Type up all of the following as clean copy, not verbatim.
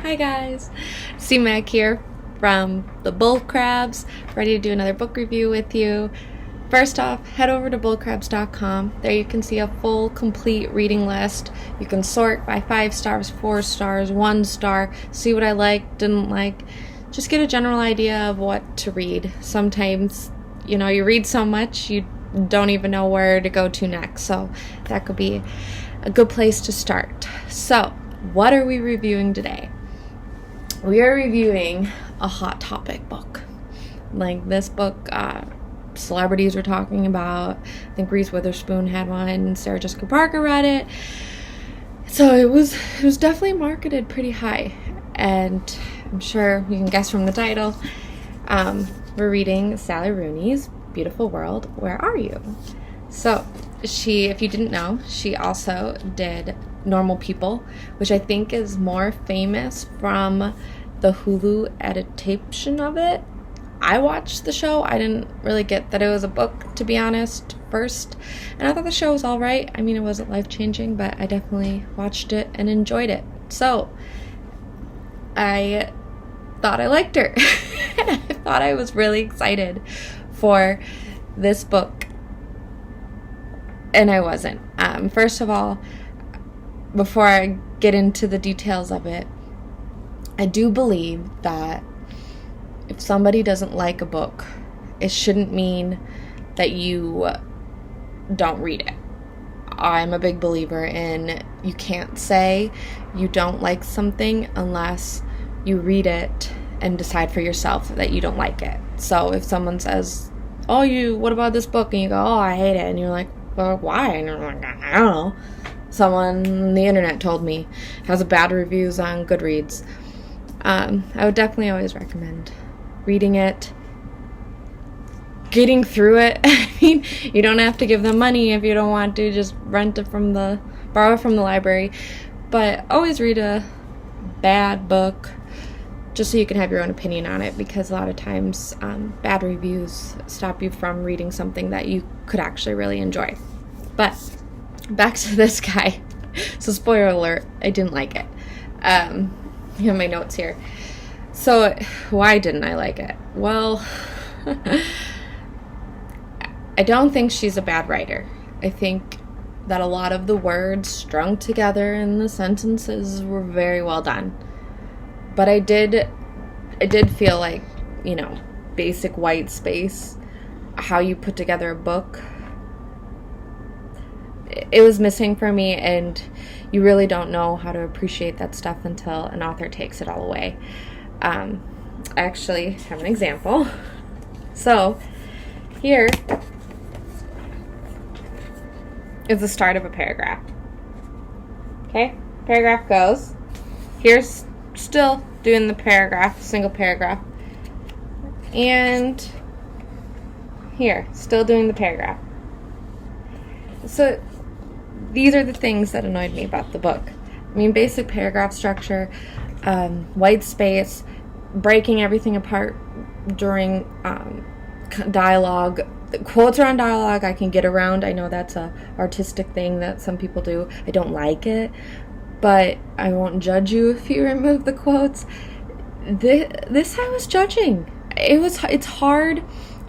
Hi guys, CMAC here from the Bull Crabs, ready to do another book review with you. First off, head over to bullcrabs.com. There you can see a full, complete reading list. You can sort by 5 stars, 4 stars, 1 star, see what I liked, didn't like. Just get a general idea of what to read. Sometimes, you read so much, you don't even know where to go to next. So that could be a good place to start. So, what are we reviewing today? We are reviewing a hot topic book. Like this book, celebrities were talking about. I think Reese Witherspoon had one. Sarah Jessica Parker read it. So it was definitely marketed pretty high. And I'm sure you can guess from the title. We're reading Sally Rooney's Beautiful World, Where Are You? So she, if you didn't know, she also did Normal People, which I think is more famous from the Hulu adaptation of it. I watched the show. I didn't really get that it was a book, to be honest, first. And I thought the show was all right. I mean, it wasn't life-changing, but I definitely watched it and enjoyed it. So I thought I liked her. I thought I was really excited for this book. And I wasn't. First of all, before I get into the details of it, I do believe that if somebody doesn't like a book, it shouldn't mean that you don't read it. I'm a big believer in you can't say you don't like something unless you read it and decide for yourself that you don't like it. So if someone says, what about this book? And you go, I hate it. And you're like, well, why? And you're like, I don't know. Someone on the internet told me has bad reviews on Goodreads. I would definitely always recommend reading it, getting through it. I mean, you don't have to give them money if you don't want to. Just borrow it from the library. But always read a bad book just so you can have your own opinion on it, because a lot of times bad reviews stop you from reading something that you could actually really enjoy. But back to this guy. So spoiler alert, I didn't like it. I have my notes here. So why didn't I like it? Well, I don't think she's a bad writer. I think that a lot of the words strung together in the sentences were very well done. But I did feel like, basic white space, how you put together a book, it was missing for me, and you really don't know how to appreciate that stuff until an author takes it all away. I actually have an example. So here is the start of a paragraph. Okay, paragraph goes. Here's still doing the paragraph, single paragraph. And here, still doing the paragraph. So these are the things that annoyed me about the book. I mean, basic paragraph structure, white space, breaking everything apart during dialogue. The quotes around dialogue I can get around. I know that's a artistic thing that some people do. I don't like it, but I won't judge you if you remove the quotes. This I was judging. It's hard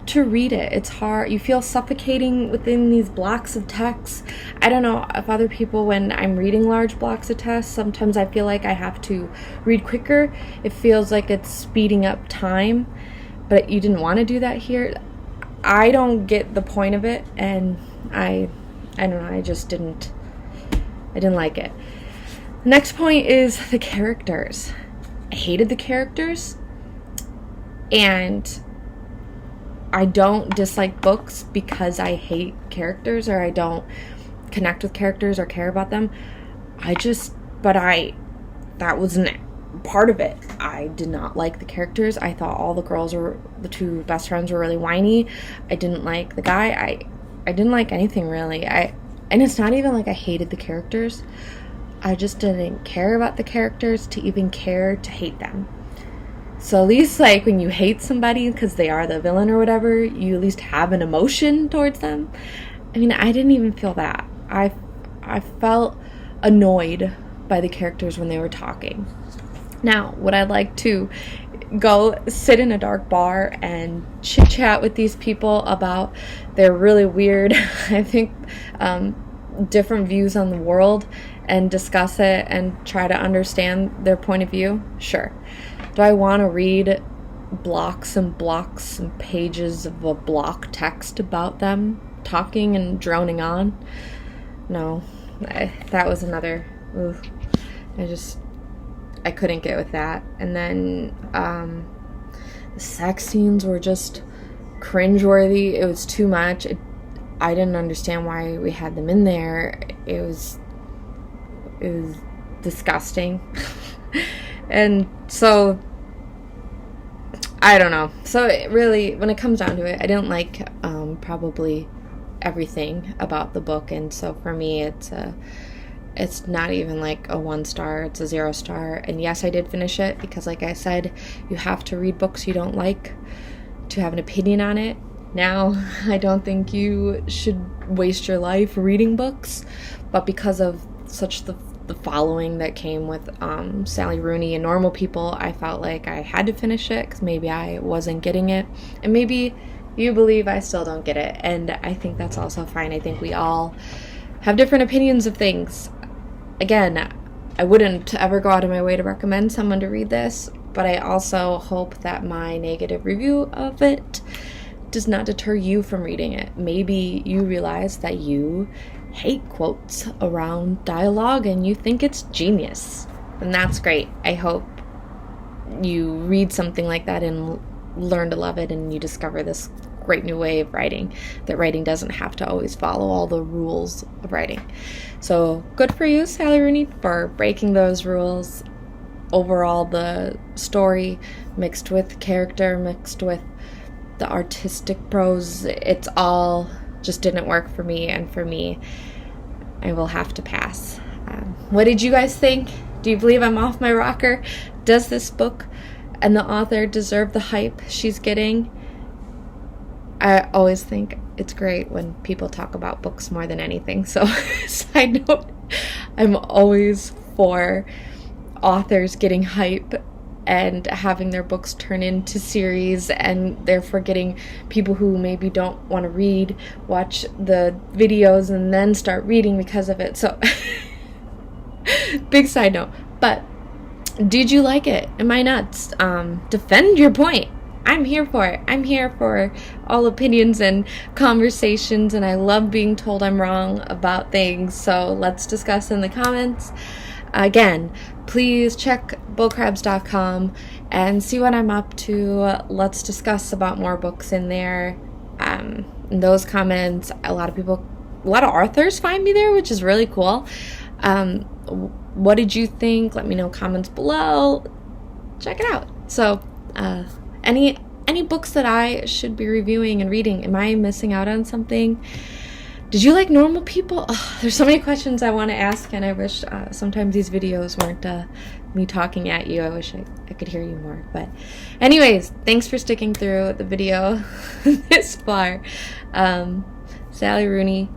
to read it. It's hard. You feel suffocating within these blocks of text. I don't know if other people, when I'm reading large blocks of text, sometimes I feel like I have to read quicker. It feels like it's speeding up time, but you didn't want to do that here. I don't get the point of it, and I don't know, I didn't like it. The next point is the characters. I hated the characters, and I don't dislike books because I hate characters or I don't connect with characters or care about them. That wasn't part of it. I did not like the characters. I thought all the 2 best friends were really whiny. I didn't like the guy. I didn't like anything really. And it's not even like I hated the characters. I just didn't care about the characters to even care to hate them. So at least, like, when you hate somebody because they are the villain or whatever, you at least have an emotion towards them. I mean, I didn't even feel that. I felt annoyed by the characters when they were talking. Now, would I like to go sit in a dark bar and chit chat with these people about their really weird, I think, different views on the world and discuss it and try to understand their point of view? Sure. Do I want to read blocks and blocks and pages of a block text about them talking and droning on? No. That was another, I couldn't get with that. And then the sex scenes were just cringeworthy. It was too much. I didn't understand why we had them in there. It was disgusting. And so I don't know. So it really, when it comes down to it, I didn't like probably everything about the book, and so for me it's not even like a 1 star, it's a 0 star. And yes, I did finish it because, like I said, you have to read books you don't like to have an opinion on it. Now, I don't think you should waste your life reading books, but because of such the following that came with Sally Rooney and normal people, I felt like I had to finish it because maybe I wasn't getting it, and maybe you believe I still don't get it, and I think that's also fine. I think we all have different opinions of things. Again, I wouldn't ever go out of my way to recommend someone to read this, but I also hope that my negative review of it does not deter you from reading it. Maybe you realize that you hate quotes around dialogue and you think it's genius, and that's great. I hope you read something like that and learn to love it, and you discover this great new way of writing, that writing doesn't have to always follow all the rules of writing. So good for you, Sally Rooney, for breaking those rules. Overall, the story mixed with character, mixed with the artistic prose, it's all just didn't work for me, and for me, I will have to pass. What did you guys think? Do you believe I'm off my rocker? Does this book and the author deserve the hype she's getting? I always think it's great when people talk about books more than anything. So, side note, I'm always for authors getting hype and having their books turn into series, and therefore getting people who maybe don't want to read watch the videos and then start reading because of it. So, big side note. But did you like it? Am I nuts? Defend your point. I'm here for it. I'm here for all opinions and conversations, and I love being told I'm wrong about things. So let's discuss in the comments. Again, please check bullcrabs.com and see what I'm up to. Let's discuss about more books in there. In those comments, a lot of authors find me there, which is really cool. What did you think? Let me know, comments below. Check it out. So, any books that I should be reviewing and reading? Am I missing out on something? Did you like normal people? Oh, there's so many questions I want to ask, and I wish sometimes these videos weren't me talking at you. I wish I could hear you more. But anyways, thanks for sticking through the video this far. Sally Rooney,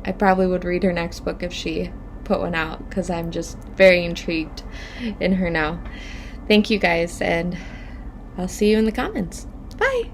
I probably would read her next book if she put one out, because I'm just very intrigued in her now. Thank you guys, and I'll see you in the comments. Bye!